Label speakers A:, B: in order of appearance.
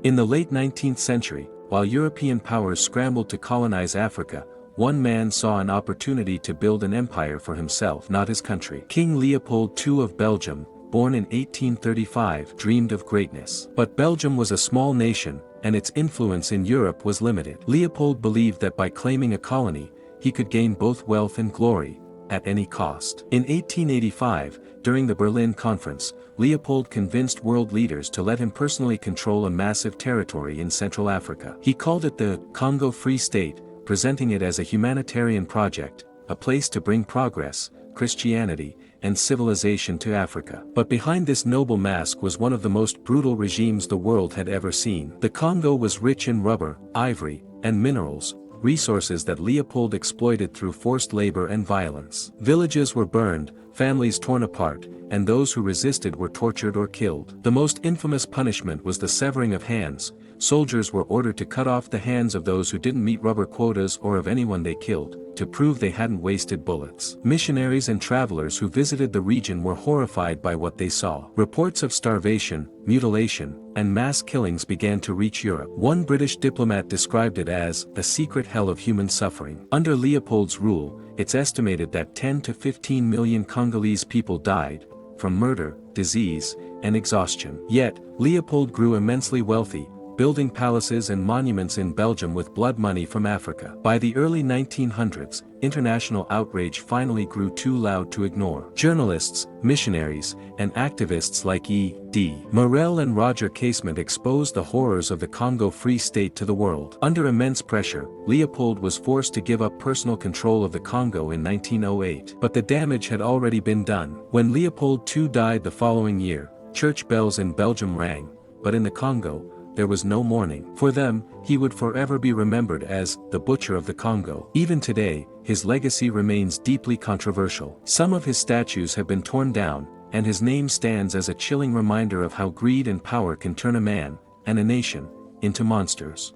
A: In the late 19th century, while European powers scrambled to colonize Africa, one man saw an opportunity to build an empire for himself, not his country. King Leopold II of Belgium, born in 1835, dreamed of greatness. But Belgium was a small nation, and its influence in Europe was limited. Leopold believed that by claiming a colony, he could gain both wealth and glory, at any cost. In 1885, during the Berlin Conference, Leopold convinced world leaders to let him personally control a massive territory in Central Africa. He called it the Congo Free State, presenting it as a humanitarian project, a place to bring progress, Christianity, and civilization to Africa. But behind this noble mask was one of the most brutal regimes the world had ever seen. The Congo was rich in rubber, ivory, and minerals, resources that Leopold exploited through forced labor and violence. Villages were burned, families torn apart, and those who resisted were tortured or killed. The most infamous punishment was the severing of hands. Soldiers were ordered to cut off the hands of those who didn't meet rubber quotas or of anyone they killed, to prove they hadn't wasted bullets. Missionaries and travelers who visited the region were horrified by what they saw. Reports of starvation, mutilation, and mass killings began to reach Europe. One British diplomat described it as the secret hell of human suffering. Under Leopold's rule, it's estimated that 10 to 15 million Congolese people died, from murder, disease, and exhaustion. Yet, Leopold grew immensely wealthy, building palaces and monuments in Belgium with blood money from Africa. By the early 1900s, international outrage finally grew too loud to ignore. Journalists, missionaries, and activists like E.D. Morel and Roger Casement exposed the horrors of the Congo Free State to the world. Under immense pressure, Leopold was forced to give up personal control of the Congo in 1908. But the damage had already been done. When Leopold II died the following year, church bells in Belgium rang, but in the Congo, there was no mourning. For them, he would forever be remembered as the Butcher of the Congo. Even today, his legacy remains deeply controversial. Some of his statues have been torn down, and his name stands as a chilling reminder of how greed and power can turn a man, and a nation, into monsters.